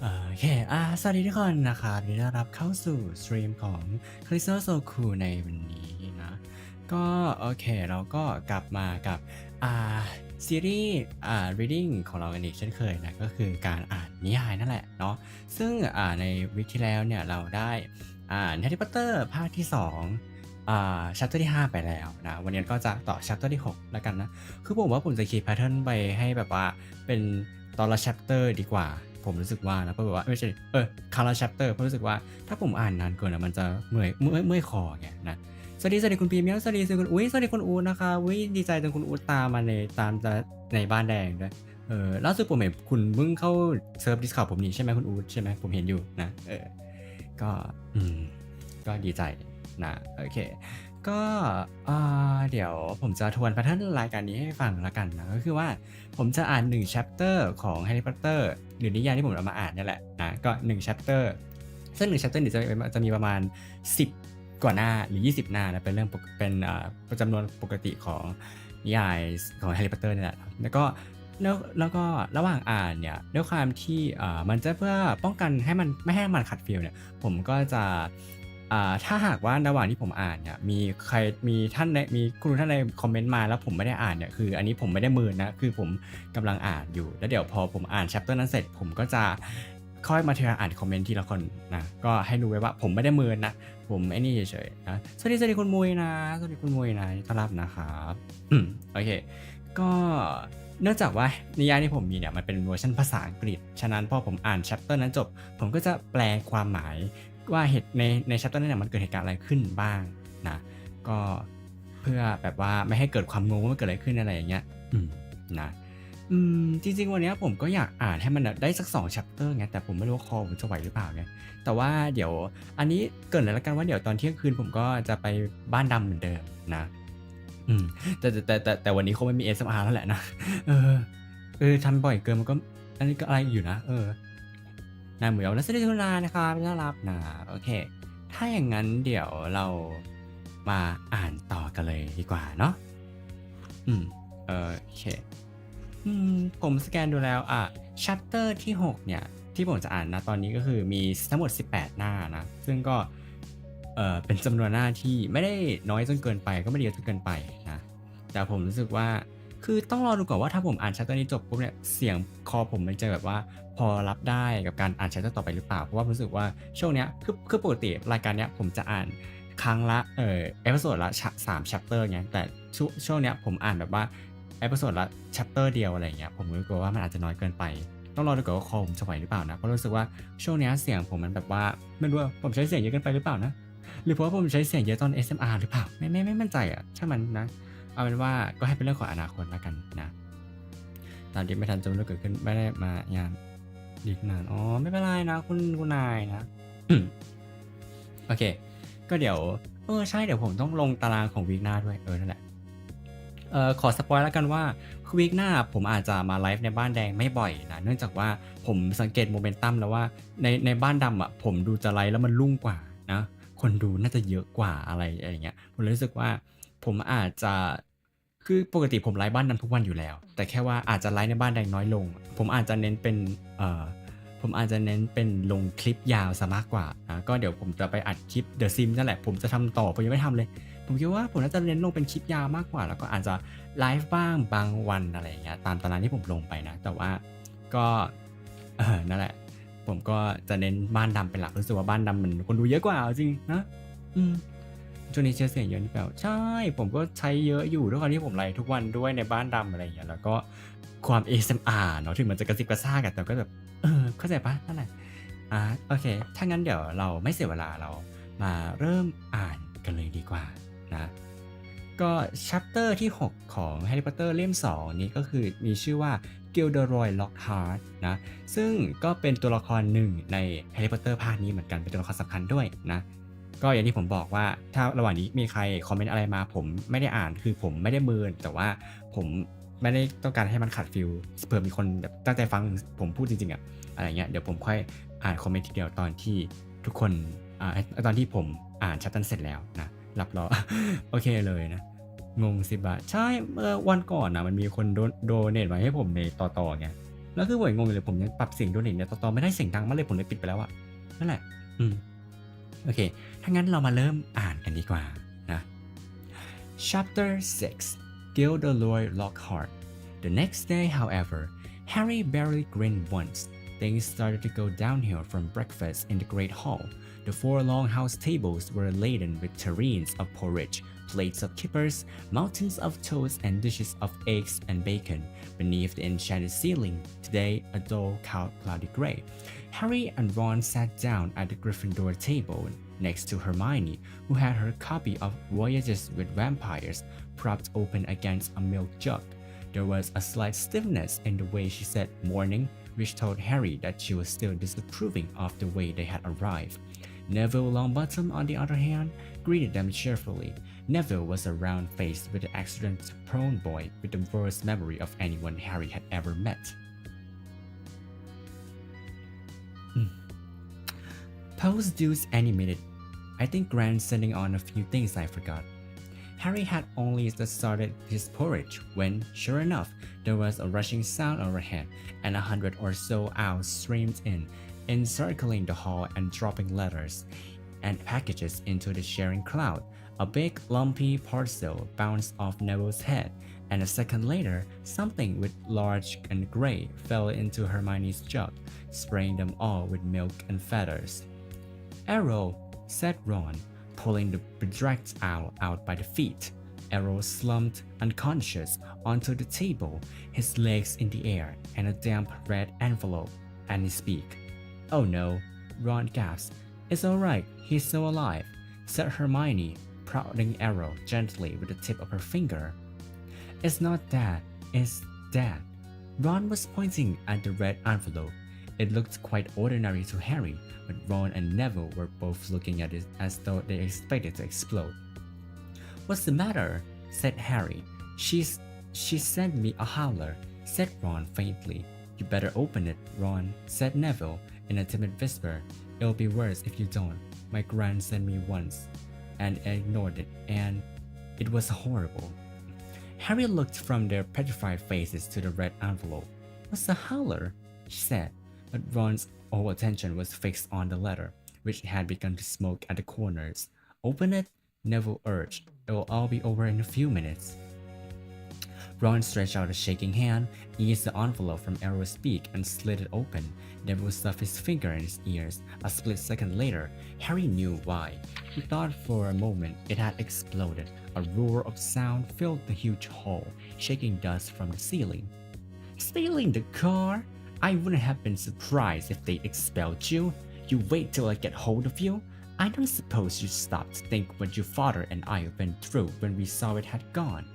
โอเคสวัสดีทุกคนนะครับยินดีต้อนรับเข้าสู่สตรีมของ CallistoSoCool ในวันนี้นะก็โอเคเราก็กลับมากับซีรีส์reading ของเรากันอีกเช่นเคยนะก็คือการอ่านนิยายนั่นแหละเนาะซึ่งในวิคที่แล้วเนี่ยเราได้แฮร์รี่พอตเตอร์ภาคที่2chapter ที่5ไปแล้วนะวันนี้ก็จะต่อ chapter ที่6แล้วกันนะคือผมว่าผมจะคีย์แพทเทิร์นไปให้แบบว่าเป็นตอนละ chapter ดีกว่าผมรู้สึกว่านะเพราะแบบว่าไม่ใช่คารา chapter เพราะรู้สึกว่าถ้าผมอ่านนานเกินมันจะเมื่อยคอไงนะสวัสดีคุณพรีเมียมสวัสดีคุณสวัสดีคุณอู๊ดนะคะดีใจจนคุณอู๊ดตามมาในบ้านแดงด้วยล่าสุดผมเห็นคุณเพิ่งเข้าเซิร์ฟ Discord ผมนี่ใช่ไหมคุณอู๊ดใช่ไหมผมเห็นอยู่นะก็ก็ดีใจนะโอเคก็เดี๋ยวผมจะทวนแพทเทิร์นรายการนี้ให้ฟังละกันนะก็คือว่าผมจะอ่าน1 chapter ของ Harry Potter หรือนิยายที่ผมเอามาอ่านนี่แหละนะก็1 chapter ซึ่ง1 chapter เนี่ยจะมีประมาณ10กว่าหน้าหรือ20หน้านะเป็นเรื่องเป็นจำนวนปกติของนิยายของ Harry Potter นี่แหละแล้วก็ระหว่างอ่านเนี่ยด้วยความที่มันจะเพื่อป้องกันให้มันไม่ให้มันขัดฟิลเนี่ยผมก็จะถ้าหากว่าระหว่างที่ผมอ่านเนี่ยมีคุณท่านในคอมเมนต์มาแล้วผมไม่ได้อ่านเนี่ยคืออันนี้ผมไม่ได้มือนะคือผมกำลังอ่านอยู่แล้วเดี๋ยวพอผมอ่าน chapter นั้นเสร็จผมก็จะค่อยมาทีละอ่านคอมเมนต์ทีละคนนะก็ให้รู้ไว้ว่าผมไม่ได้มือนะผมไอ้นี่เฉยๆนะสวัสดีคุณมุยนะสวัสดีคุณมุยนะต้อนรับนะครับโอเคก็เนื่องจากว่านิยายที่ผมมีเนี่ยมันเป็นเวอร์ชันภาษาอังกฤษฉะนั้นพอผมอ่าน chapter นั้นจบผมก็จะแปลความหมายว่าเหตุใน chapter นั้นเนี่ยมันเกิดเหตุการณ์อะไรขึ้นบ้างนะก็เพื่อแบบว่าไม่ให้เกิดความงงว่ามันเกิดอะไรขึ้นอะไรอย่างเงี้ยนะจริงๆวันนี้ผมก็อยากอ่านให้มันได้สัก2 chapter ไงแต่ผมไม่รู้ว่าคอผมจะไหวหรือเปล่าไงแต่ว่าเดี๋ยวอันนี้เกริ่นเลยละกันว่าเดี๋ยวตอนเที่ยงคืนผมก็จะไปบ้านดำเหมือนเดิมนะแต่วันนี้คงไม่มี ASMR แล้วแหละนะทำบ่อยเกินมันก็อันนี้ก็อะไรอยู่นะนายหมูยอและสวัสดีทุกท่านนะครับต้อนรับนะโอเคถ้าอย่างนั้นเดี๋ยวเรามาอ่านต่อกันเลยดีกว่าเนาะโอเคผมสแกนดูแล้วchapter ที่6เนี่ยที่ผมจะอ่านนะตอนนี้ก็คือมีทั้งหมด18หน้านะซึ่งก็เป็นจำนวนหน้าที่ไม่ได้น้อยจนเกินไปก็ไม่ได้เยอะจนเกินไปนะแต่ผมรู้สึกว่าคือต้องรอดูก่อนว่าถ้าผมอ่าน chapter นี้จบปุ๊บเนี่ยเสียงคอผมมันจะแบบว่าพอรับได้กับการอ่าน chapter ต่อไปหรือเปล่าเพราะว่ารู้สึกว่าช่วงเนี้ยคือปกติรายการเนี้ยผมจะอ่านครั้งละเอพิโซดละ3 chapter เงี้ยแต่ช่วงเนี้ยผมอ่านแบบว่าเอพิโซดละ chapter เดียวอะไรเงี้ยผมรู้สึกว่ามันอาจจะน้อยเกินไปต้องรอดูก่อนว่าคอผมจะไหวหรือเปล่านะเพราะรู้สึกว่าช่วงเนี้ยเสียงผมมันแบบว่าไม่รู้ว่าผมใช้เสียงเยอะเกินไปหรือเปล่านะหรือเพราะว่าผมใช้เสียงเยอะตอน SMR หรือเปล่าไม่มั่นใจช่างมันนะเอาเป็นว่าก็ให้เป็นเรื่องของอนาคตแล้วกันนะตอนนี้ไม่ทันจะรู้เกิดขึ้นไม่ได้มางานดีขนาดไม่เป็นไรนะคุณนายนะโอเคก็เดี๋ยวใช่เดี๋ยวผมต้องลงตารางของวีคหน้าด้วยนั่นแหละขอสปอยแล้วกันว่าวีคหน้าผมอาจจะมาไลฟ์ในบ้านแดงไม่บ่อยนะเนื่องจากว่าผมสังเกตโมเมนตัมแล้วว่าในบ้านดำผมดูจะไลฟ์แล้วมันรุ่งกว่านะคนดูน่าจะเยอะกว่าอะไรอย่างเงี้ยผมเลยรู้สึกว่าผมอาจจะคือปกติผมไลฟ์บ้านดำทุกวันอยู่แล้วแต่แค่ว่าอาจจะไลฟ์ในบ้านแดงน้อยลงผมอาจจะเน้นเป็นลงคลิปยาวซะมากกว่านะก็เดี๋ยวผมจะไปอัดคลิป The Sim นั่นแหละผมจะทำต่อผมยังไม่ทำเลยผมคิดว่าผมน่าจะเน้นลงเป็นคลิปยาวมากกว่าแล้วก็อาจจะไลฟ์บ้างบางวันอะไรอย่างเงี้ยตามตารางที่ผมลงไปนะแต่ว่าก็นั่นแหละผมก็จะเน้นบ้านดำเป็นหลักรู้สึกว่าบ้านดำมันคนดูเยอะกว่าจริงนะช่วงนี้เชื่อเสียงเยอะนี่เปล่าใช่ผมก็ใช้เยอะอยู่ด้วยความที่ผมไลฟ์ทุกวันด้วยในบ้านดำอะไรอย่างเงี้ยแล้วก็ความ ASMR เนาะถึงมันจะกระซิบกระซาบกันแต่ก็แบบเข้าใจปะนั่นแหละโอเคถ้างั้นเดี๋ยวเราไม่เสียเวลาเรามาเริ่มอ่านกันเลยดีกว่านะก็ชัปเตอร์ที่6ของ Harry Potter เล่ม2นี้ก็คือมีชื่อว่า Gilderoy Lockhart นะซึ่งก็เป็นตัวละครหนึ่งใน Harry Potter ภาคนี้เหมือนกันเป็นตัวละครสำคัญด้วยนะก็อย่างที่ผมบอกว่าถ้าระหว่างนี้มีใครคอมเมนต์อะไรมาผมไม่ได้อ่านคือผมไม่ได้เมินแต่ว่าผมไม่ได้ต้องการให้มันขัดฟิลเผื่อมีคนแบบตั้งใจฟังผมพูดจริงๆอะไรเงี้ยเดี๋ยวผมค่อยอ่านคอมเมนต์ทีเดียวตอนที่ทุกคนตอนที่ผมอ่านชัปเตอร์เสร็จแล้วนะรับรอ โอเคเลยนะงง10 บาทใช่เมื่อวันก่อนนะมันมีคนโดเนทมาให้ผมในต่อไง แล้วคือผมงงเลยผมยังปรับเสียงโดเนทเนี่ยต่อไม่ได้เสียงดังมากเลยผมเลยปิดไปแล้วอะนั่นแหละโอเคถ้างั้นเรามาเริ่มอ่านกันดีกว่านะ Chapter 6 Gilderoy Lockhart The next day however Harry barely grinned once. Things started to go downhill from breakfast in the great hall. The 4 long house tables were laden with terrines of porridge, plates of kippers, mountains of toast and dishes of eggs and bacon. Beneath the enchanted ceiling, today a dull, cloudy gray. Harry and Ron sat down at the Gryffindor table next to Hermione, who had her copy of Voyages with Vampires propped open against a milk jug. There was a slight stiffness in the way she said morning, which told Harry that she was still disapproving of the way they had arrived. Neville Longbottom, on the other hand, greeted them cheerfully. Neville was a round-faced with an accident-prone boy with the worst memory of anyone Harry had ever met. Post dues any minute. I think Grant's sending on a few things I forgot. Harry had only just started his porridge when, sure enough, there was a rushing sound overhead, and 100 or so owls streamed in, encircling the hall and dropping letters and packages into the sharing cloud. A big, lumpy parcel bounced off Neville's head, and a second later, something with large and gray fell into Hermione's jug, spraying them all with milk and feathers. Arrow, said Ron, pulling the bedraggled owl out by the feet. Arrow slumped unconscious onto the table, his legs in the air, and a damp red envelope at his beak. Oh no, Ron gasped. It's alright, he's still alive, said Hermione, prodding Arrow gently with the tip of her finger. It's not that, it's that. Ron was pointing at the red envelope. It looked quite ordinary to Harry, but Ron and Neville were both looking at it as though they expected to explode. What's the matter? Said Harry. She sent me a howler, said Ron faintly. You better open it, Ron, said Neville in a timid whisper. It'll be worse if you don't. My gran sent me once, and I ignored it, and it was horrible. Harry looked from their petrified faces to the red envelope. What's a howler? She said, but Ron's whole attention was fixed on the letter, which had begun to smoke at the corners. Open it, Neville urged. It will all be over in a few minutes. Ron stretched out a shaking hand, eased the envelope from Arrow's beak, and slid it open. Neville stuffed his finger in his ears. A split second later, Harry knew why. He thought for a moment it had exploded. A roar of sound filled the huge hall, shaking dust from the ceiling. Stealing the car? I wouldn't have been surprised if they expelled you. You wait till I get hold of you. I don't suppose you stopped to think what your father and I went through when we saw it had gone.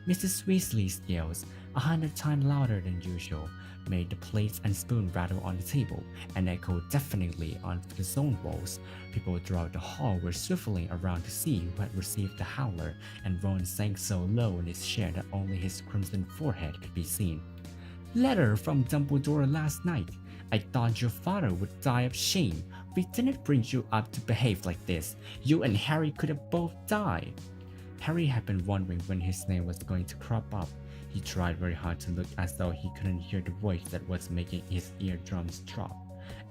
Mrs. Weasley's yells, 100 times louder than usual, made the plates and spoon rattle on the table and echoed deafeningly on the zone walls. People throughout the hall were swiveling around to see who had received the howler, and Ron sank so low in his chair that only his crimson forehead could be seen. Letter from Dumbledore last night. I thought your father would die of shame. We didn't bring you up to behave like this. You and Harry could have both died. Harry had been wondering when his name was going to crop up. He tried very hard to look as though he couldn't hear the voice that was making his eardrums throb.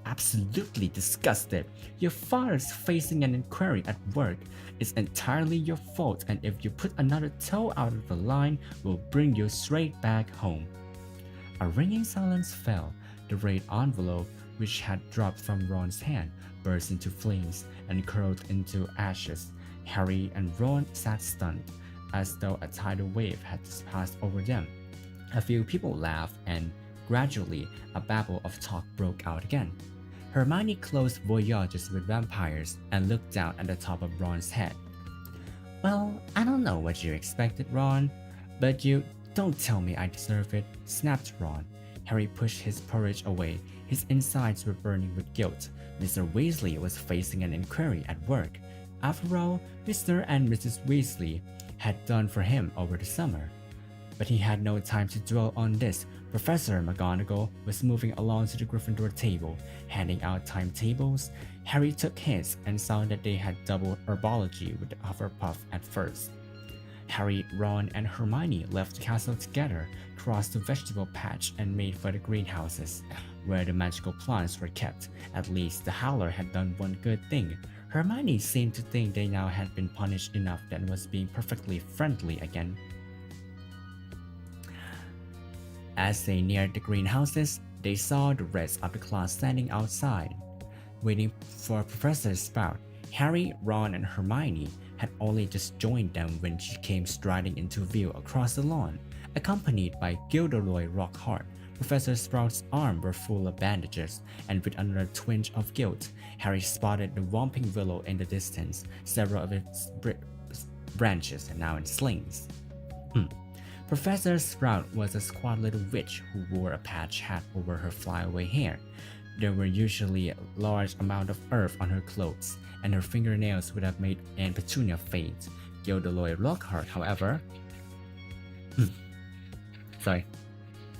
Absolutely disgusted. Your father's facing an inquiry at work. It's entirely your fault, and if you put another toe out of the line, we'll bring you straight back home. A ringing silence fell. The red envelope, which had dropped from Ron's hand, burst into flames and curled into ashes. Harry and Ron sat stunned, as though a tidal wave had just passed over them. A few people laughed, and gradually a babble of talk broke out again. Hermione closed Voyages with Vampires and looked down at the top of Ron's head. Well, I don't know what you expected, Ron, but you don't tell me I deserve it, snapped Ron. Harry pushed his porridge away. His insides were burning with guilt. Mr. Weasley was facing an inquiry at work. After all, Mr. and Mrs. Weasley had done for him over the summer. But he had no time to dwell on this. Professor McGonagall was moving along to the Gryffindor table, handing out timetables. Harry took his and saw that they had double herbology with the Hufflepuff at first. Harry, Ron, and Hermione left the castle together, crossed the vegetable patch, and made for the greenhouses, where the magical plants were kept. At least the Howler had done one good thing. Hermione seemed to think they now had been punished enough and was being perfectly friendly again. As they neared the greenhouses, they saw the rest of the class standing outside, waiting for Professor Sprout. Harry, Ron, and Hermione had only just joined them when she came striding into view across the lawn, accompanied by Gilderoy Lockhart. Professor Sprout's arms were full of bandages, and with another twinge of guilt, Harry spotted the Whomping Willow in the distance, several of its branches now in slings. Professor Sprout was a squat little witch who wore a patch hat over her flyaway hair. There were usually a large amount of earth on her clothes, and her fingernails would have made Aunt Petunia faint. Gilderoy Lockhart, however,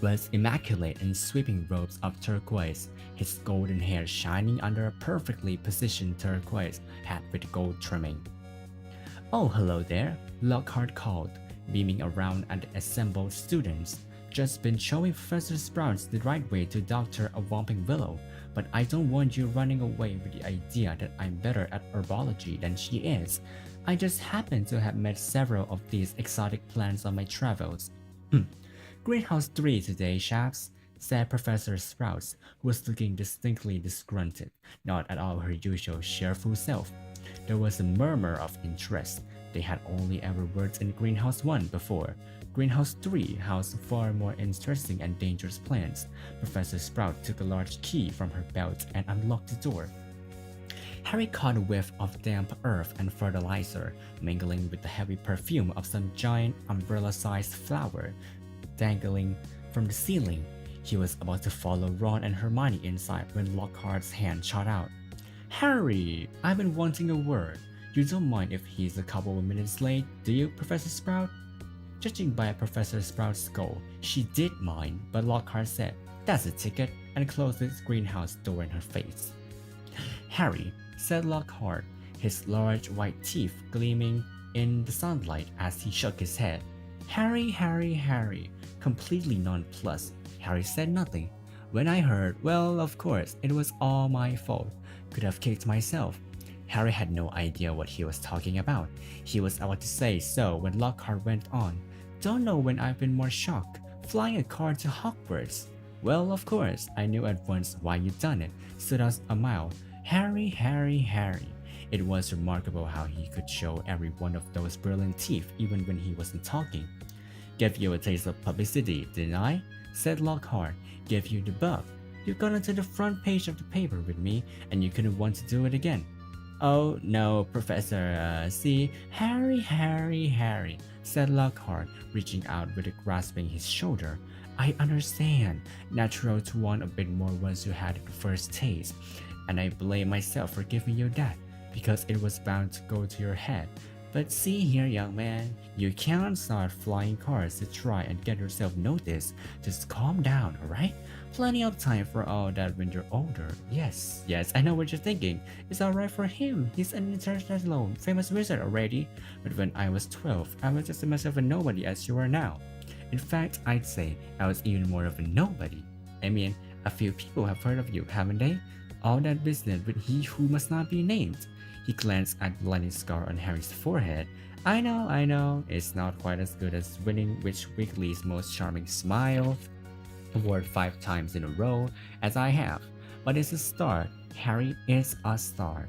was immaculate in sweeping robes of turquoise, his golden hair shining under a perfectly positioned turquoise hat with gold trimming. "Oh, hello there," Lockhart called, beaming around at the assembled students. "Just been showing Professor Sprout the right way to doctor a Whomping Willow, but I don't want you running away with the idea that I'm better at herbology than she is. I just happen to have met several of these exotic plants on my travels." "Greenhouse 3 today, chaps," said Professor Sprout, who was looking distinctly disgruntled, not at all her usual cheerful self. There was a murmur of interest. They had only ever worked in Greenhouse 1 before. Greenhouse 3 housed far more interesting and dangerous plants. Professor Sprout took a large key from her belt and unlocked the door. Harry caught a whiff of damp earth and fertilizer, mingling with the heavy perfume of some giant umbrella-sized flower dangling from the ceiling. He was about to follow Ron and Hermione inside when Lockhart's hand shot out. "Harry, I've been wanting a word. You don't mind if he's a couple of minutes late, do you, Professor Sprout?" Judging by Professor Sprout's skull, she did mind, but Lockhart said, "That's a ticket," and closed his greenhouse door in her face. "Harry," said Lockhart, his large white teeth gleaming in the sunlight as he shook his head. Harry. Completely nonplussed, Harry said nothing. "When I heard, well, of course, it was all my fault. Could have kicked myself." Harry had no idea what he was talking about. He was about to say so when Lockhart went on. "Don't know when I've been more shocked. Flying a car to Hogwarts." "Well, of course, I knew at once why you'd done it," stood us a mile. Harry. It was remarkable how he could show every one of those brilliant teeth even when he wasn't talking. "Gave you a taste of publicity, didn't I?" said Lockhart. "Gave you the bug. You got onto the front page of the paper with me, and you couldn't want to do it again." "Oh, no, Professor, see, Harry, said Lockhart, reaching out with a grasping his shoulder. "I understand. Natural to want a bit more once you had the first taste. And I blame myself for giving you that, because it was bound to go to your head. But see here, young man, you can't start flying cars to try and get yourself noticed. Just calm down, alright? Plenty of time for all that when you're older. Yes, I know what you're thinking. It's alright for him. He's an international famous wizard already. But when I was 12, I was just as much of a nobody as you are now. In fact, I'd say I was even more of a nobody. I mean, a few people have heard of you, haven't they? All that business with he who must not be named." He glanced at the lightning scar on Harry's forehead. I know, it's not quite as good as winning Witch Weekly's Most Charming Smile award 5 times in a row, as I have. But it's a start. Harry is a start."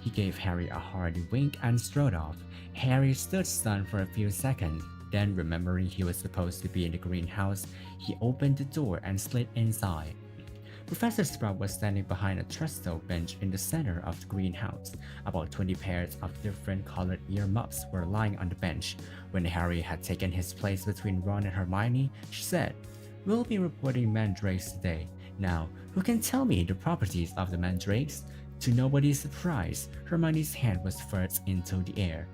He gave Harry a hearty wink and strode off. Harry stood stunned for a few seconds. Then, remembering he was supposed to be in the greenhouse, he opened the door and slid inside. Professor Sprout was standing behind a trestle bench in the center of the greenhouse. About 20 pairs of different colored earmuffs were lying on the bench. When Harry had taken his place between Ron and Hermione, she said, "We'll be reporting mandrakes today. Now, who can tell me the properties of the mandrakes?" To nobody's surprise, Hermione's hand was thrust into the air.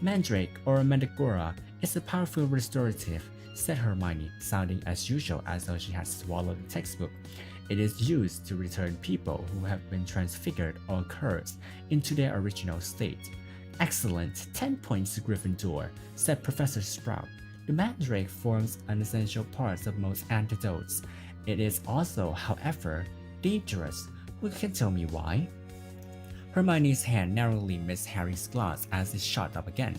"Mandrake, or mandragora, is a powerful restorative," said Hermione, sounding as usual as though she had swallowed the textbook. "It is used to return people who have been transfigured or cursed into their original state. Excellent, 10 points to Gryffindor, said Professor Sprout. The mandrake forms an essential part of most antidotes. It is also, however, dangerous. Who can tell me why? Hermione's hand narrowly missed Harry's glass as it shot up again.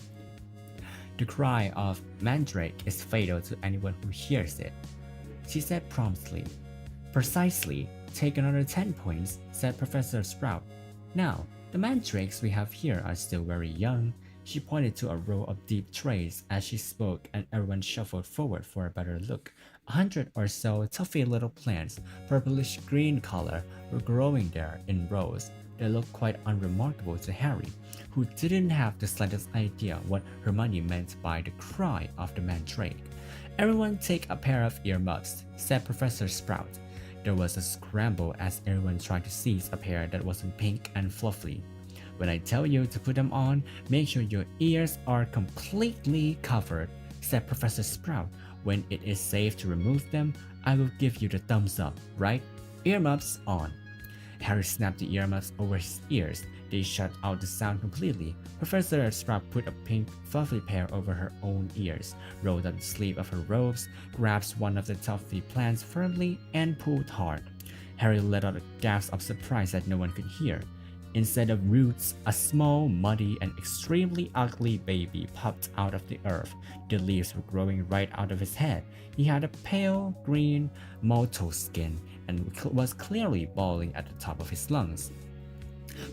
The cry of mandrake is fatal to anyone who hears it, she said promptly. Precisely. Take another 10 points, said Professor Sprout. Now, the mandrakes we have here are still very young. She pointed to a row of deep trays as she spoke, and everyone shuffled forward for a better look. 100 or so toughy little plants, purplish green color, were growing there in rows. They looked quite unremarkable to Harry, who didn't have the slightest idea what Hermione meant by the cry of the mandrake. Everyone take a pair of earmuffs, said Professor Sprout. There was a scramble as everyone tried to seize a pair that wasn't pink and fluffy. When I tell you to put them on, make sure your ears are completely covered, said Professor Sprout. When it is safe to remove them, I will give you the thumbs up, right? Earmuffs on. Harry snapped the earmuffs over his ears. They shut out the sound completely. Professor Sprout put a pink, fluffy pair over her own ears, rolled up the sleeve of her robes, grabbed one of the toffee plants firmly, and pulled hard. Harry let out a gasp of surprise that no one could hear. Instead of roots, a small, muddy, and extremely ugly baby popped out of the earth. The leaves were growing right out of his head. He had a pale green mottled skin and was clearly bawling at the top of his lungs.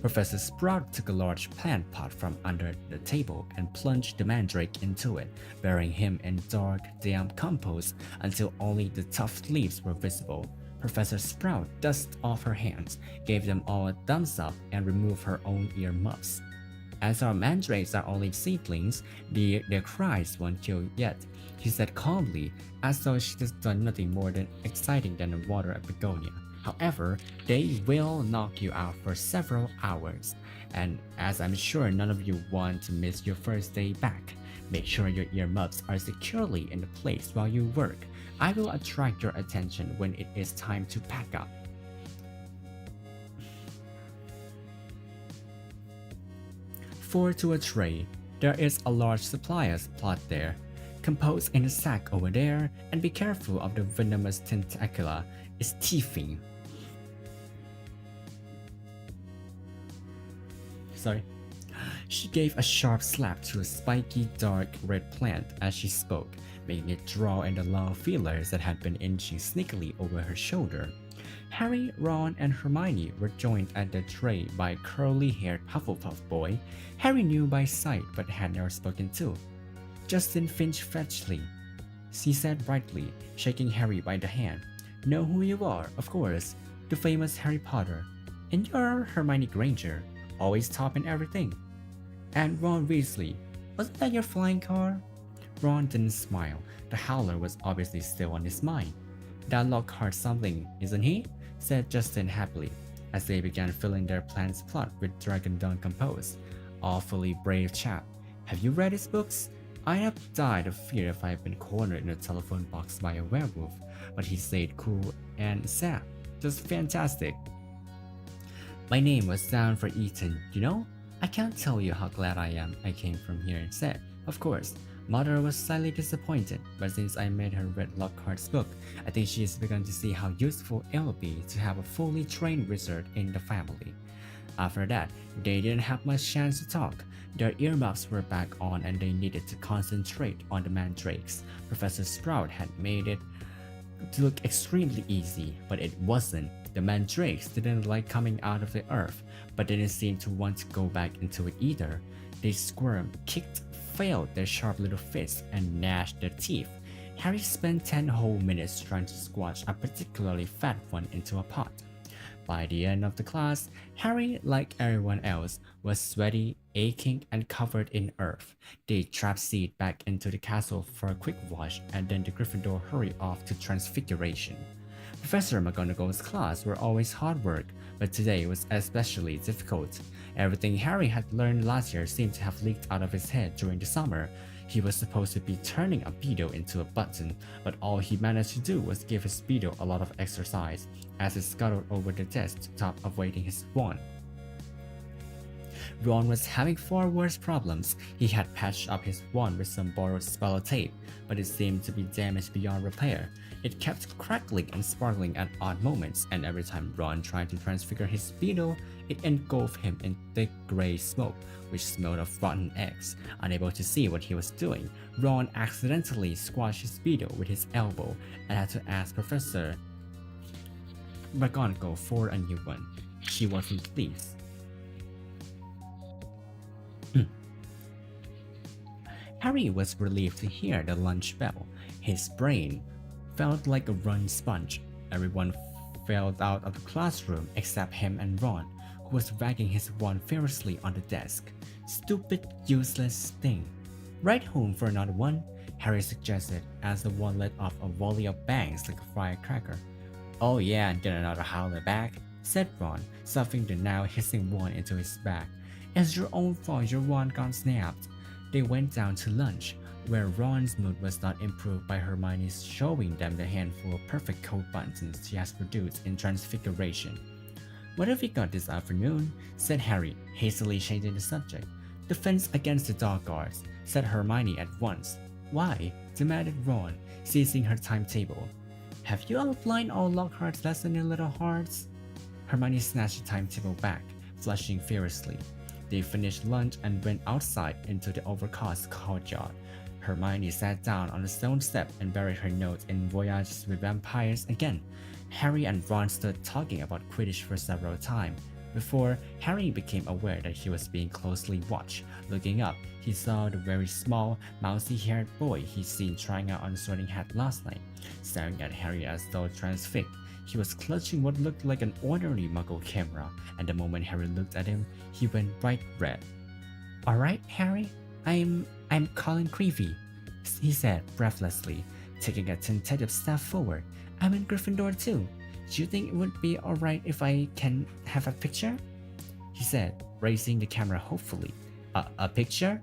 Professor Sprout took a large plant pot from under the table and plunged the mandrake into it, burying him in dark, damp compost until only the tough leaves were visible. Professor Sprout dusted off her hands, gave them all a thumbs up, and removed her own earmuffs. As our mandrakes are only seedlings, their cries won't kill yet, she said calmly, as though she has done nothing more than exciting than water a begonia. However, they will knock you out for several hours, and as I'm sure none of you want to miss your first day back, make sure your earmuffs are securely in the place while you work. I will attract your attention when it is time to pack up. Four to a tray. There is a large supplier's plot there. Compose in a sack over there, and be careful of the venomous tentacula. It's teething. She gave a sharp slap to a spiky dark red plant as she spoke, making it draw in the long feelers that had been inching sneakily over her shoulder. Harry, Ron, and Hermione were joined at the tray by a curly-haired Hufflepuff boy Harry knew by sight but had never spoken to. Justin Finch-Fletchley, she said brightly, shaking Harry by the hand. Know who you are, of course, the famous Harry Potter. And you're Hermione Granger, always top in everything. And Ron Weasley, wasn't that your flying car? Ron didn't smile. The howler was obviously still on his mind. That Lockhart something, isn't he? Said Justin happily, as they began filling their plant's plot with Dragon Dung compost. Awfully brave chap. Have you read his books? I'd have died of fear if I had been cornered in a telephone box by a werewolf, but he stayed cool and sad. Just fantastic. My name was down for Eton, you know? I can't tell you how glad I am I came from here instead. Of course, Mother was slightly disappointed, but since I made her read Lockhart's book, I think she has begun to see how useful it will be to have a fully trained wizard in the family. After that, they didn't have much chance to talk. Their earmuffs were back on and they needed to concentrate on the mandrakes. Professor Sprout had made it to look extremely easy, but it wasn't. The mandrakes didn't like coming out of the earth, but didn't seem to want to go back into it either. They squirmed, kicked, failed their sharp little fists, and gnashed their teeth. Harry spent 10 whole minutes trying to squash a particularly fat one into a pot. By the end of the class, Harry, like everyone else, was sweaty, aching, and covered in earth. They trapseed back into the castle for a quick wash, and then the Gryffindor hurried off to Transfiguration. Professor McGonagall's class were always hard work, but today was especially difficult. Everything Harry had learned last year seemed to have leaked out of his head during the summer. He was supposed to be turning a beetle into a button, but all he managed to do was give his beetle a lot of exercise, as it scuttled over the desktop awaiting his wand. Ron was having far worse problems. He had patched up his wand with some borrowed spell tape, but it seemed to be damaged beyond repair. It kept crackling and sparkling at odd moments, and every time Ron tried to transfigure his speedo, it engulfed him in thick gray smoke, which smelled of rotten eggs. Unable to see what he was doing, Ron accidentally squashed his speedo with his elbow and had to ask Professor McGonagall for a new one. She wasn't pleased. Harry was relieved to hear the lunch bell. His brain felt like a run sponge. Everyone filed out of the classroom except him and Ron, who was wagging his wand furiously on the desk. Stupid, useless thing. Ride home for another one? Harry suggested as the wand let off a volley of bangs like a firecracker. Oh yeah, and get another howler back, said Ron, stuffing the now hissing wand into his bag. It's your own fault your wand got snapped. They went down to lunch, where Ron's mood was not improved by Hermione's showing them the handful of perfect coat buttons she has produced in Transfiguration. What have we got this afternoon? Said Harry, hastily changing the subject. Defense against the dog guards, said Hermione at once. Why? Demanded Ron, seizing her timetable. Have you outlined all Lockhart's lesson in Little Hearts? Hermione snatched the timetable back, flushing furiously. They finished lunch and went outside into the overcast courtyard. Hermione sat down on the stone step and buried her notes in Voyages with Vampires again. Harry and Ron stood talking about Quidditch for several times before Harry became aware that he was being closely watched. Looking up, he saw the very small, mousy-haired boy he'd seen trying out on the Sorting Hat last night, staring at Harry as though transfixed. He was clutching what looked like an ordinary Muggle camera, and the moment Harry looked at him, he went bright red. "All right, Harry, I'm Colin Creevy," he said breathlessly, taking a tentative step forward. "I'm in Gryffindor too. Do you think it would be alright if I can have a picture?" he said, raising the camera hopefully. A picture?"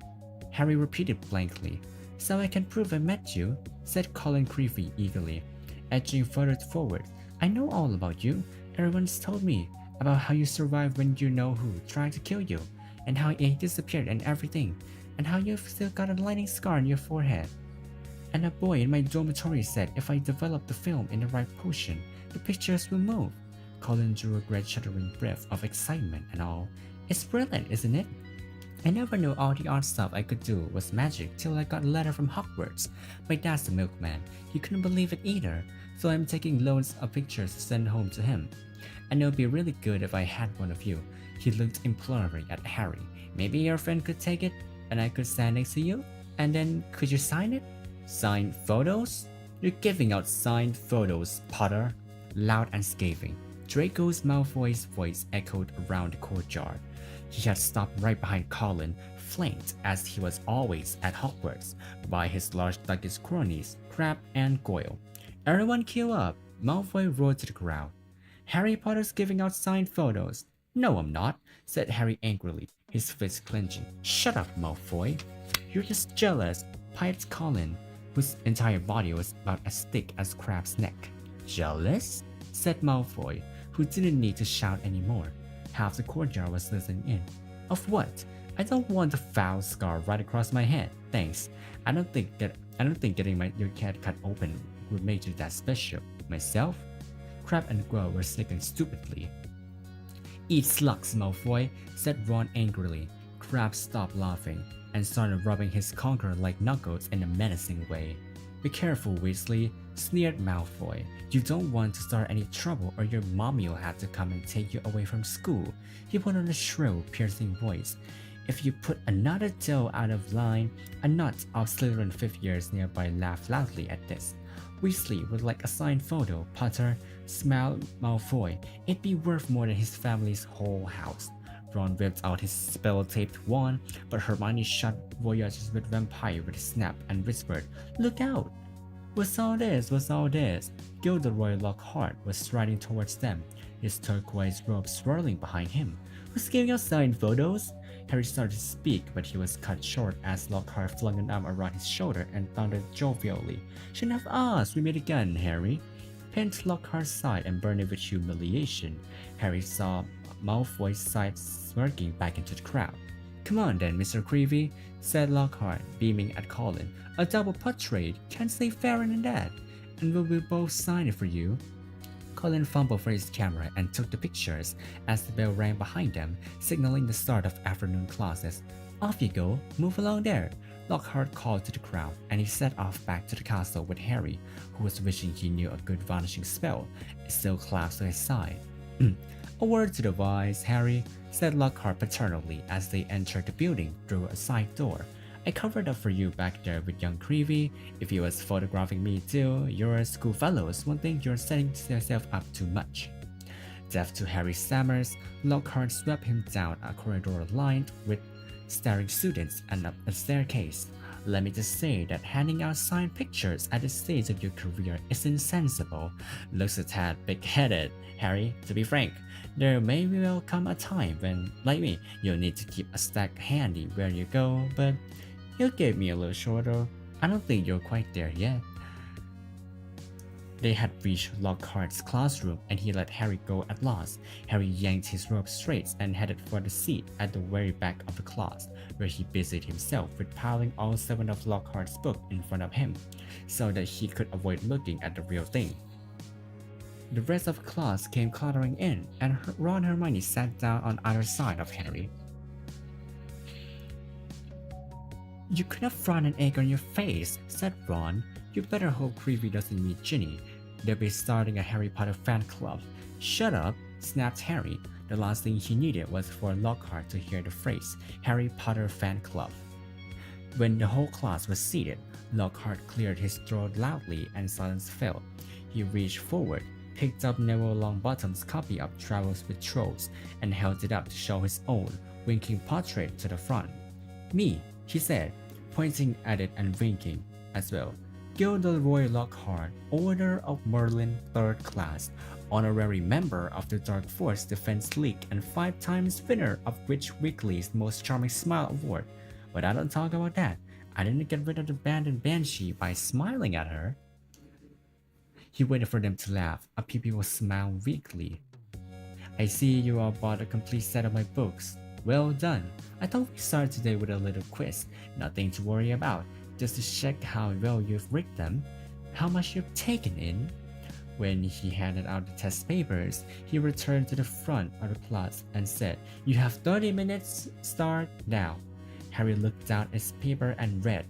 Harry repeated blankly. "So I can prove I met you," said Colin Creevy eagerly, edging further forward. "I know all about you. Everyone's told me about how you survived when you know who tried to kill you, and how he disappeared and everything, and how you've still got a lightning scar on your forehead. And a boy in my dormitory said if I develop the film in the right potion, the pictures will move." Colin drew a great shuddering breath of excitement and all. "It's brilliant, isn't it? I never knew all the odd stuff I could do was magic till I got a letter from Hogwarts. My dad's the milkman. He couldn't believe it either, so I'm taking loads of pictures to send home to him. And it would be really good if I had one of you." He looked imploringly at Harry. "Maybe your friend could take it, and I could stand next to you? And then could you sign it?" "Signed photos? You're giving out signed photos, Potter." Loud and scathing, Draco Malfoy's voice echoed around the courtyard. He had stopped right behind Colin, flanked as he was always at Hogwarts by his large thuggish cronies, Crabbe and Goyle. "Everyone queue up!" Malfoy roared to the crowd. "Harry Potter's giving out signed photos." "No, I'm not," said Harry angrily, his fists clenching. "Shut up, Malfoy. You're just jealous," piped Colin, whose entire body was about as thick as Crabbe's neck. "Jealous?" said Malfoy, who didn't need to shout anymore. Half the courtyard was listening in. "Of what? I don't want a foul scar right across my head, thanks. I don't think getting your cat cut open would make you that special. Myself?" Crabbe and Goyle were snicking stupidly. "Eat slugs, Malfoy," said Ron angrily. Crabbe stopped laughing and started rubbing his conqueror-like knuckles in a menacing way. "Be careful, Weasley," sneered Malfoy. "You don't want to start any trouble or your mommy will have to come and take you away from school." He put on a shrill, piercing voice. "If you put another doe out of line," a nut of Slytherin fifth years nearby laughed loudly at this. "Weasley would like a signed photo, Potter," smiled Malfoy. "It'd be worth more than his family's whole house." Ron whipped out his spell-taped wand, but Hermione shut Voyages with Vampire with a snap and whispered, "Look out!" What's all this? What's all this?" Gilderoy Lockhart was striding towards them, his turquoise robe swirling behind him. "Who's giving us signed photos?" Harry started to speak, but he was cut short as Lockhart flung an arm around his shoulder and thundered jovially, "Shouldn't have asked. We meet again, Harry." Pinned to Lockhart's side and burning with humiliation, Harry saw Malfoy's side smirking back into the crowd. Come on then, Mr. Creevy, said Lockhart, beaming at Colin. A double portrait can't say fairer than that, and we'll both sign it for you. Colin fumbled for his camera and took the pictures as the bell rang behind them, signaling the start of afternoon classes. Off you go, move along there, Lockhart called to the crowd, and he set off back to the castle with Harry, who was wishing he knew a good vanishing spell, still clasped to his side. A word to the wise, Harry, said Lockhart paternally as they entered the building through a side door. I covered up for you back there with young Creevy. If he was photographing me too, your schoolfellows won't think you're setting yourself up too much. Deaf to Harry's stammers, Lockhart swept him down a corridor lined with staring students and up a staircase. Let me just say that handing out signed pictures at this stage of your career is insensible. Looks a tad big-headed, Harry, to be frank. There may well come a time when, like me, you'll need to keep a stack handy where you go, but you gave me a little shorter. I don't think you're quite there yet. They had reached Lockhart's classroom and he let Harry go at last. Harry yanked his robe straight and headed for the seat at the very back of the class, where he busied himself with piling all 7 of Lockhart's books in front of him, so that he could avoid looking at the real thing. The rest of the class came clattering in, and Ron and Hermione sat down on either side of Harry. You could have thrown an egg on your face, said Ron. You better hope Creevy doesn't meet Ginny. They'll be starting a Harry Potter fan club. Shut up, snapped Harry. The last thing he needed was for Lockhart to hear the phrase, Harry Potter fan club. When the whole class was seated, Lockhart cleared his throat loudly and silence fell. He reached forward, picked up Neville Longbottom's copy of Travels with Trolls, and held it up to show his own, winking portrait to the front. Me, he said, pointing at it and winking as well. Gilderoy Lockhart, Order of Merlin 3rd Class, honorary member of the Dark Force Defense League and 5 times winner of Witch Weekly's Most Charming Smile Award. But I don't talk about that. I didn't get rid of the abandoned Banshee by smiling at her. He waited for them to laugh. A few people smiled weakly. I see you all bought a complete set of my books. Well done. I thought we'd start today with a little quiz. Nothing to worry about. Just to check how well you've read them, how much you've taken in. When he handed out the test papers, he returned to the front of the class and said, You have 30 minutes, start now. Harry looked down at his paper and read.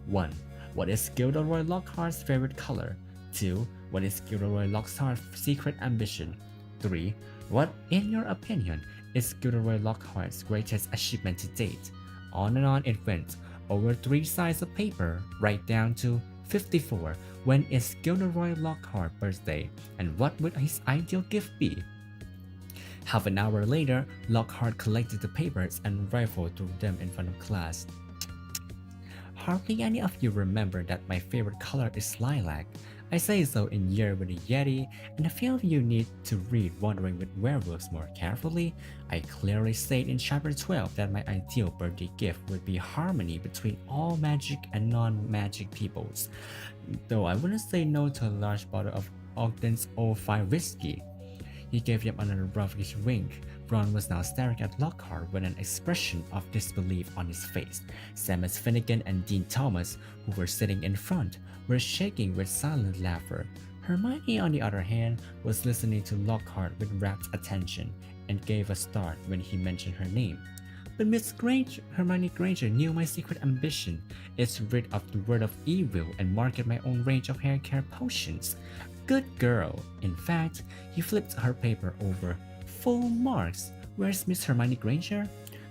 1. What is Gilderoy Lockhart's favorite color? 2. What is Gilderoy Lockhart's secret ambition? 3. What, in your opinion, is Gilderoy Lockhart's greatest achievement to date? On and on it went, over 3 sides of paper, right down to 54. When is Gilderoy Lockhart's birthday, and what would his ideal gift be? Half an hour later, Lockhart collected the papers and rifled through them in front of class. Hardly any of you remember that my favorite color is lilac. I say so in Year with a Yeti, and a few of you need to read Wandering with Werewolves more carefully. I clearly state in chapter 12 that my ideal birthday gift would be harmony between all magic and non-magic peoples, though I wouldn't say no to a large bottle of Ogden's 05 whiskey. He gave him another roughish wink. Ron was now staring at Lockhart with an expression of disbelief on his face. Seamus Finnegan and Dean Thomas, who were sitting in front, were shaking with silent laughter. Hermione, on the other hand, was listening to Lockhart with rapt attention, and gave a start when he mentioned her name. But Miss Granger, Hermione Granger knew my secret ambition. It's rid of the word of evil and market my own range of hair care potions. Good girl. In fact, he flipped her paper over. Full marks. Where's Miss Hermione Granger?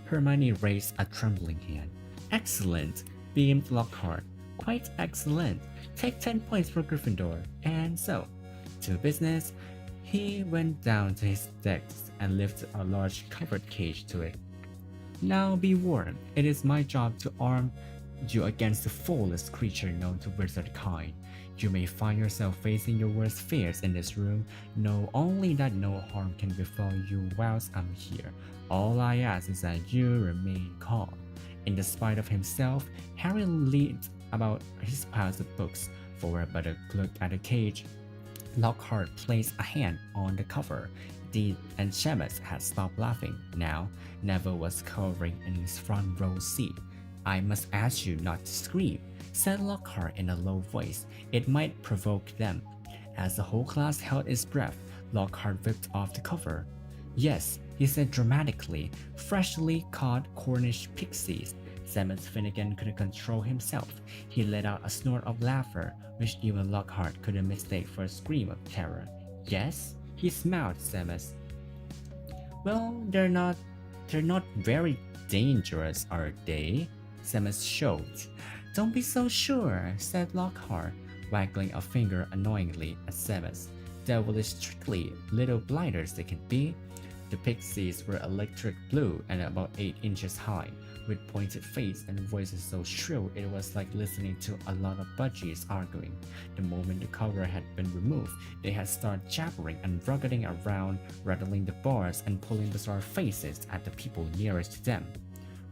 Hermione raised a trembling hand. Excellent, beamed Lockhart. Quite excellent. Take 10 points for Gryffindor. And so, to business, he went down to his desk and lifted a large covered cage to it. Now be warned, it is my job to arm you against the foulest creature known to wizard kind. You may find yourself facing your worst fears in this room. Know only that no harm can befall you whilst I'm here. All I ask is that you remain calm. In despite of himself, Harry leaned about his piles of books forward but a look at the cage. Lockhart placed a hand on the cover. and Seamus had stopped laughing. Now, Neville was cowering in his front row seat. I must ask you not to scream, said Lockhart in a low voice. It might provoke them. As the whole class held its breath, Lockhart whipped off the cover. Yes, he said dramatically, freshly caught Cornish pixies. Seamus Finnegan couldn't control himself. He let out a snort of laughter, which even Lockhart couldn't mistake for a scream of terror. Yes? He smiled, Seamus. Well, they're not very dangerous, are they? Seamus showed. Don't be so sure, said Lockhart, waggling a finger annoyingly at Seamus. Devilish trickly little blighters they can be. The pixies were electric blue and about 8 inches high, with pointed faces and voices so shrill it was like listening to a lot of budgies arguing. The moment the cover had been removed, they had started jabbering and rugging around, rattling the bars and pulling bizarre faces at the people nearest to them.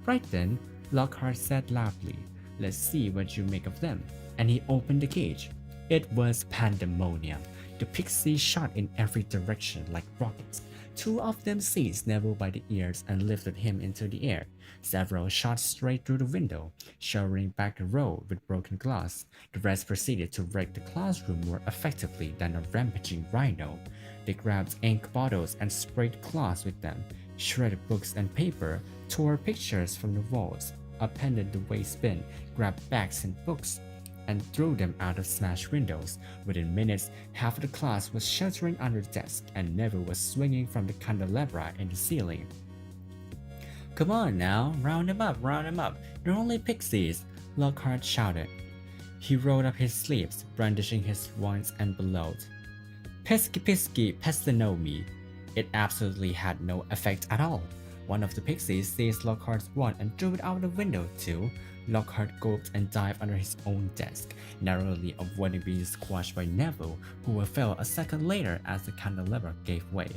Right then, Lockhart said loudly, "Let's see what you make of them," and he opened the cage. It was pandemonium. The pixies shot in every direction like rockets. 2 of them seized Neville by the ears and lifted him into the air. Several shot straight through the window, showering back the road with broken glass. The rest proceeded to wreck the classroom more effectively than a rampaging rhino. They grabbed ink bottles and sprayed class with them, shredded books and paper, tore pictures from the walls, appended the waste bin, grabbed bags and books, and threw them out of smashed windows. Within minutes, half of the class was sheltering under the desk, and Neville was swinging from the candelabra in the ceiling. Come on now, round them up, they're only pixies, Lockhart shouted. He rolled up his sleeves, brandishing his wands and bellowed. Pesky pisky pestanomi. It absolutely had no effect at all. One of the pixies seized Lockhart's wand and threw it out the window too. Lockhart gulped and dived under his own desk, narrowly avoiding being squashed by Neville, who fell a second later as the candelabra gave way.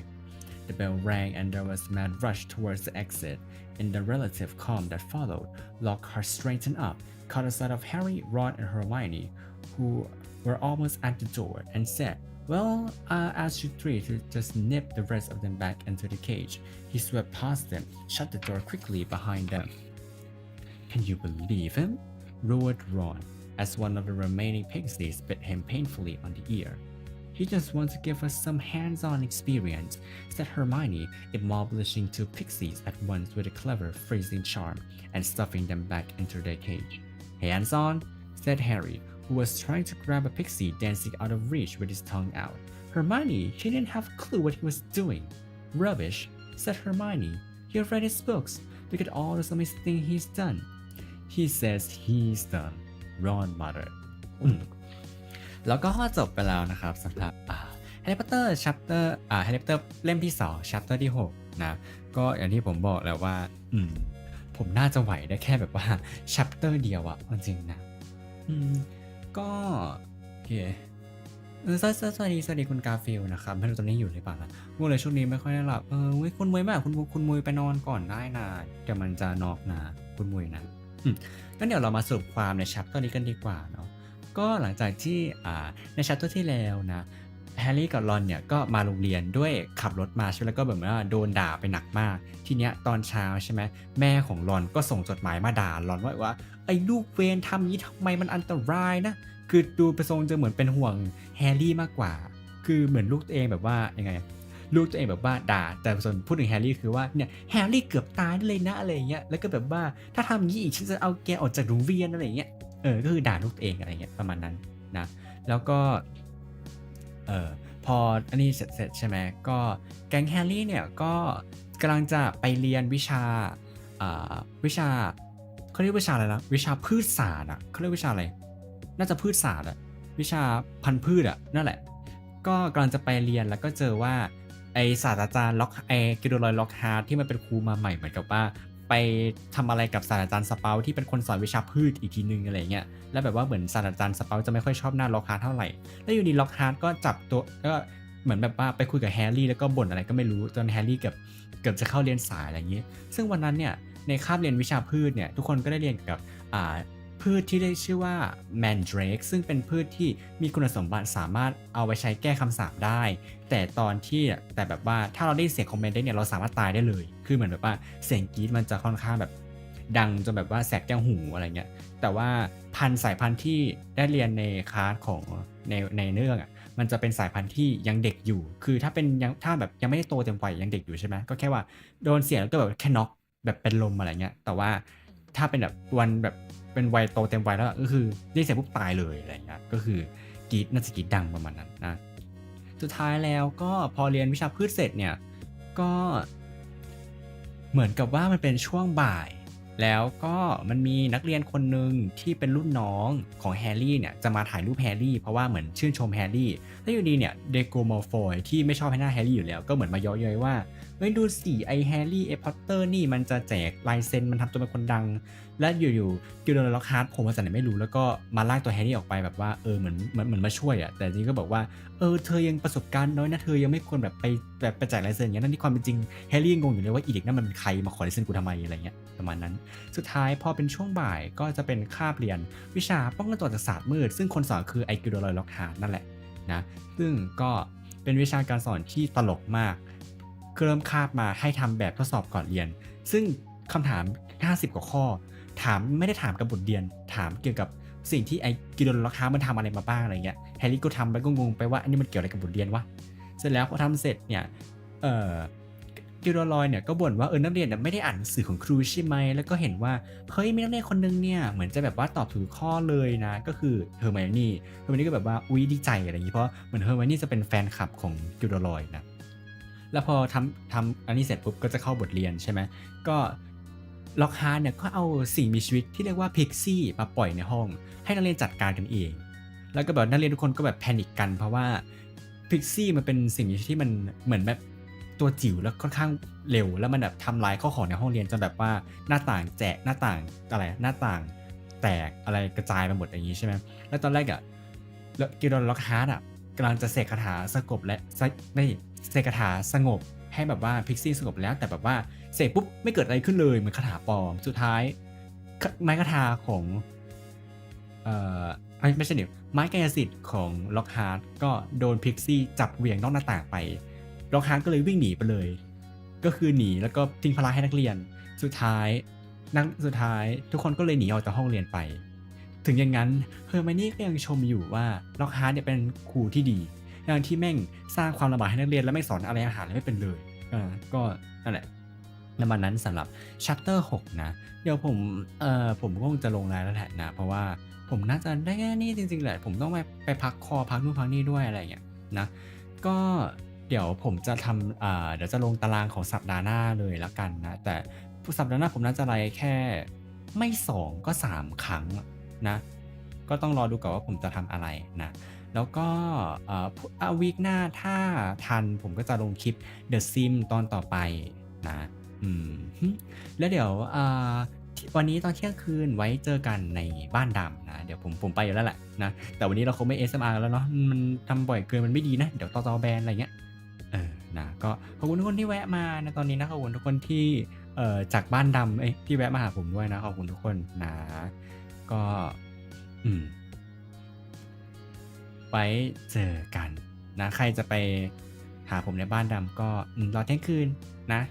The bell rang and there was a mad rush towards the exit. In the relative calm that followed, Lockhart straightened up, caught a sight of Harry, Ron, and Hermione, who were almost at the door, and said, "Well, I asked you 3 to just nip the rest of them back into the cage." He swept past them, shut the door quickly behind them. Can you believe him? Roared Ron, as one of the remaining pixies bit him painfully on the ear. He just wants to give us some hands-on experience, said Hermione, demolishing 2 pixies at once with a clever freezing charm and stuffing them back into their cage. Hands-on? Said Harry, who was trying to grab a pixie dancing out of reach with his tongue out. Hermione, she didn't have a clue what he was doing. Rubbish, said Hermione. You've read his books. Look at all the amazing things he's done. He says he's done. Ron muttered. แล้วก็จบไปแล้วนะครับสำหรับHarry Potter chapter Harry Potter เล่มที่2 chapter ที่6นะก็อย่างที่ผมบอกแล้วว่าผมน่าจะไหวได้แค่แบบว่า chapter เดียวอะจริงๆนะก็โอเคสวัสดีคุณกาฟิลนะครับไม่รู้ตอนนี้อยู่หรือเปล่านะพูดเลยช่วงนี้ไม่ค่อยได้หลับคุณมวยมากคุณมวยไปนอนก่อนได้นะเดี๋ยวมันจะนอกนะคุณมวยนะงั้นเดี๋ยวเรามาสรุปความใน chapter นี้กันดีกว่าเนาะก็หลังจากที่ใน chapter ที่แล้วนะแฮร์รี่กับรอนเนี่ยก็มาโรงเรียนด้วยขับรถมาใช่ไหมแล้วก็แบบว่าโดนด่าไปหนักมากทีเนี้ยตอนเช้าใช่ไหมแม่ของรอนก็ส่งจดหมายมาด่ารอนว่าไอ้ลูกเวรทำนี้ทำไมมันอันตรายนะคือดูไปทรงจะเหมือนเป็นห่วงแฮร์รี่มากกว่าคือเหมือนลูกตัวเองแบบว่ายังไงลูกตัวเองแบบว่าด่าแต่ส่วนพูดถึงแฮร์รี่คือว่าเนี่ยแฮร์รี่เกือบตายเลยนะอะไรเงี้ยแล้วก็แบบว่าถ้าทำอย่างนี้อีกฉันจะเอาแกออกจากโรงเรียนอะไรเงี้ยก็คือด่าลูกตัวเองอะไรเงี้ยประมาณนั้นนะแล้วก็พออันนี้เสร็จใช่ไหมก็แก๊งแฮร์รี่เนี่ยก็กำลังจะไปเรียนวิชาเขาเรียกวิชาอะไรนะวิชาพืชศาสตร์อ่ะเขาเรียกวิชาอะไรน่าจะพืชศาสตร์อ่ะวิชาพันธุ์พืชอ่ะนั่นแหละก็กำลังจะไปเรียนแล้วก็เจอว่าไอศาสตราจารย์กิโดรอยล็อกฮาร์ทที่มันเป็นครูมาใหม่เหมือนกับว่าไปทำอะไรกับศาสตราจารย์สเปาที่เป็นคนสอนวิชาพืชอีกทีนึงอะไรเงี้ยแล้วแบบว่าเหมือนศาสตราจารย์สเปาจะไม่ค่อยชอบหน้าล็อกฮาร์ทเท่าไหร่แล้วอยู่ดีล็อกฮาร์ทก็จับตัวก็เหมือนแบบว่าไปคุยกับแฮร์รี่แล้วก็บ่นอะไรก็ไม่รู้จนแฮร์รี่เกือบจะเข้าเรียนสายอะไรอย่างงี้ซึ่งวันนั้นเนี่ยในคาบเรียนวิชาพืชเนี่ยทุกคนก็ได้เรียนกับ พืชที่ได้ชื่อว่าแมนเดรกซึ่งเป็นพืชที่มีคุณสมบัติสามารถเอาไว้ใช้แก้คำสาปได้แต่ตอนที่แต่แบบว่าถ้าเราได้เสียงคอมเมนต์เนี่ยเราสามารถตายได้เลยคือเหมือนแบบว่าเสียงกรี๊ดมันจะค่อนข้างแบบดังจนแบบว่าแสบแก้วหูอะไรเงี้ยแต่ว่าสายพันธุ์ที่ได้เรียนในคลาสของในเรื่องอ่ะมันจะเป็นสายพันธุ์ที่ยังเด็กอยู่คือถ้าเป็นยังถ้าแบบยังไม่ได้โตเต็มวัยยังเด็กอยู่ใช่ไหมก็แค่ว่าโดนเสียแล้วก็แบบแค่น็อกแบบเป็นลมอะไรเงี้ยแต่ว่าถ้าเป็นแบบวันแบบเป็นวัยโตเต็มวัยแล้วก็คือได้เสียปุ๊บตายเลยอะไรเงี้ยก็คือกรีดน่าจะกรีดดังประมาณนั้นนะสุดท้ายแล้วก็พอเรียนวิชาพืชเสร็จเนี่ยก็เหมือนกับว่ามันเป็นช่วงบ่ายแล้วก็มันมีนักเรียนคนหนึ่งที่เป็นรุ่นน้องของแฮร์รี่เนี่ยจะมาถ่ายรูปแฮร์รี่เพราะว่าเหมือนชื่นชมแฮร์รี่แล้วอยู่ดีเนี่ยเดโกมัลฟอยที่ไม่ชอบให้หน้าแฮร์รี่อยู่แล้วก็เหมือนมาเย้ยๆว่าเฮ้ยดูสิไอแฮร์รี่ไอพอตเตอร์นี่มันจะแจกลายเซ็นมันทำตัวเป็นคนดังและอยู่ๆกิลเดอร์ล็อกฮาร์ดผมมาจากไหนไม่รู้แล้วก็มาลากตัวแฮร์รี่ออกไปแบบว่าเหมือนมาช่วยอ่ะแต่จริงก็บอกว่าเธอยังประสบการณ์น้อยนะเธอยังไม่ควรแบบไปแจกลายเซ็นอย่างนั้นที่ความเป็นจริงแฮร์รี่งงอยู่เลยว่าอีเด็กนั่นมันเป็นใครมาขอลายเซ็นกูทำไมอะไรเงี้ยประมาณนั้นสุดท้ายพอเป็นช่วงบ่ายก็จะเป็นคาบเรียนวิชาป้องกันตัวจากศาสตร์มืดซึ่งคนสอนคือไอกิลเดอร์ล็อกฮาร์ดนั่นแหละนะซึ่งก็เป็นวิชาการสอนที่ตลกมากเริ่มคาบมาให้ทำแบบทดสอบก่อนเรียนซึ่งคำถาม50กว่าข้อถามไม่ได้ถามกับบทเรียนถามเกี่ยวกับสิ่งที่ไอ้กิโดนล็อกฮาร์มันทำอะไรมาบ้างอะไรเงี้ยแฮร์รี่ก็ทำไปก็งงไปว่าอันนี้มันเกี่ยวอะไรกับบทเรียนวะเสร็จแล้วพอทำเสร็จเนี่ยกิลโดรอยเนี่ยก็บ่นว่านักเรียนไม่ได้อ่านหนังสือของครูใช่ไหมแล้วก็เห็นว่าเฮ้ยมีนักเรียนคนนึงเนี่ยเหมือนจะแบบว่าตอบถูกข้อเลยนะก็คือเฮอร์ไมโอนี่ก็แบบว่าอุ๊ยดีใจอะไรอย่างงี้เพราะเหมือนเฮอร์ไมโอนี่จะเป็นแฟนคลับของกิลโดรอยนะแล้วพอทำอันนี้เสร็จปุ๊บก็จะเข้าบทเรียนใช่ไหมก็ล็อกฮาร์ดเนี่ยก็เอาสิ่งมีชีวิตที่เรียกว่าพิกซี่มาปล่อยในห้องให้นักเรียนจัดการกันเองแล้วก็แบบนักเรียนทุกคนก็แบบแพนิคกันเพราะว่าพิกซี่มันเป็นสิ่งมีชีวิตที่มันเหมือนแบบตัวจิ๋วแล้วค่อนข้างเร็วแล้วมันแบบทำลายข้าวของในห้องเรียนจนแบบว่าหน้าต่างแตกหน้าต่างอะไรหน้าต่างแตกอะไรกระจายไปหมดอย่างนี้ใช่ไหมแล้วตอนแรกอะแล้วกิโดนล็อกฮาร์ดอะกำลังจะเสกคาถาสงบและไม่เสกคาถาสงบให้แบบว่าพิกซี่สงบแล้วแต่แบบว่าเสกปุ๊บไม่เกิดอะไรขึ้นเลยเหมือนคาถาปลอมสุดท้ายไม้คาถาของไม่ใช่เดี๋ยวไม้กายสิทธิ์ของล็อกฮาร์ดก็โดนพิกซี่จับเหวี่ยงนอกหน้าต่างไปล็อกฮาร์ดก็เลยวิ่งหนีไปเลยก็คือหนีแล้วก็ทิ้งภาระให้นักเรียนสุดท้ายทุกคนก็เลยหนีออกจากห้องเรียนไปถึงอย่างนั้นเฮอร์ไมนี่ก็ยังชมอยู่ว่าล็อกฮาร์ดเนี่ยเป็นครูที่ดีอย่างที่แม่งสร้างความลำบากให้นักเรียนและไม่สอนอะไรอาหารเลยไม่เป็นเลยก็นั่นแหละประมาณนั้นสำหรับ chapter 6 นะเดี๋ยวผมก็คงจะลงรายแล้วแหละนะเพราะว่าผมน่าจะได้แค่นี้จริงๆแหละผมต้องไปพักคอพักนู่นพักนี่ด้วยอะไรอย่างเงี้ยนะก็เดี๋ยวผมจะทำเดี๋ยวจะลงตารางของสัปดาห์หน้าเลยแล้วกันนะแต่สัปดาห์หน้าผมน่าจะไลฟ์แค่ไม่2ก็3ครั้งนะก็ต้องรอดูก่อนว่าผมจะทำอะไรนะแล้วก็วีคหน้าถ้าทันผมก็จะลงคลิป The Sim ตอนต่อไปนะแล้วเดี๋ยววันนี้ตอนเที่ยงคืนไว้เจอกันในบ้านดำนะเดี๋ยวผมไปอยู่แล้วแหละนะแต่วันนี้เราคงไม่ SMR แล้วเนาะมันทำบ่อยเกินมันไม่ดีนะเดี๋ยวต่อแบนอะไรเงี้ยนะก็ขอบคุณทุกคนที่แวะมาในตอนนี้นะขอบคุณทุกคนที่จากบ้านดำที่แวะมาหาผมด้วยนะขอบคุณทุกคนนะก็ไว้เจอกันนะใครจะไปหาผมในบ้านดำก็รอเที่ยงคืนนะ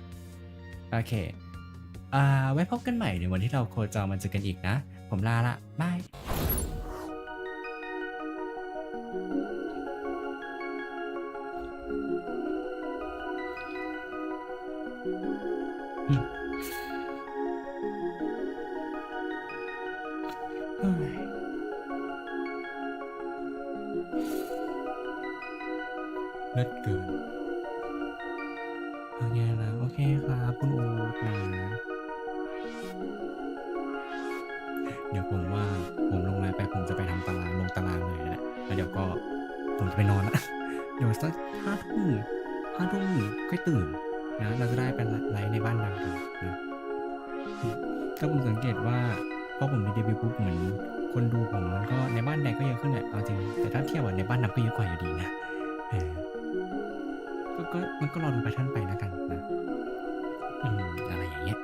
โอเคไว้พบกันใหม่ในวันที่เราโคจรมาเจอกันอีกนะผมลาละบายเลิศเกินโอเคนะโอเคครับคุณอูนะเดี๋ยวผมว่าผมลงไลน์ไปผมจะไปทำตารางลงตารางเลยแหละแล้วเดี๋ยวก็ผมจะไปนอนละเดี๋ยวสัก5 ทุ่มค่อยตื่นนะเราจะได้เป็นไลฟ์ในบ้านดำกันนะถ้าผมสังเกตว่าพอผมมีเดบิวต์ปุ๊บเหมือนคนดูผมมันก็ในบ้านแดงก็เยอะขึ้นแหละเอาจริงแต่ถ้าเทียบกับในบ้านดำก็เยอะกว่าอยู่ดีนะก็มันก็รอดูแพทเทิร์นไปแล้วกันนะอะไรอย่างเงี้ย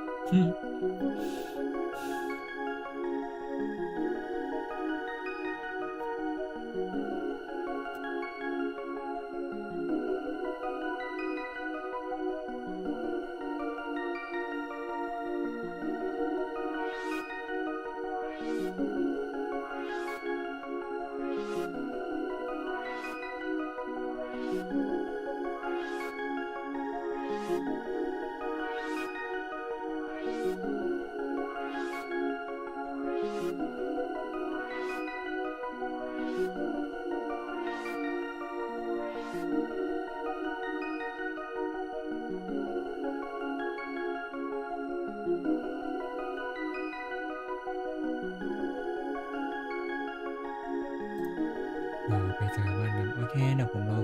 เดี๋ยวผมลอง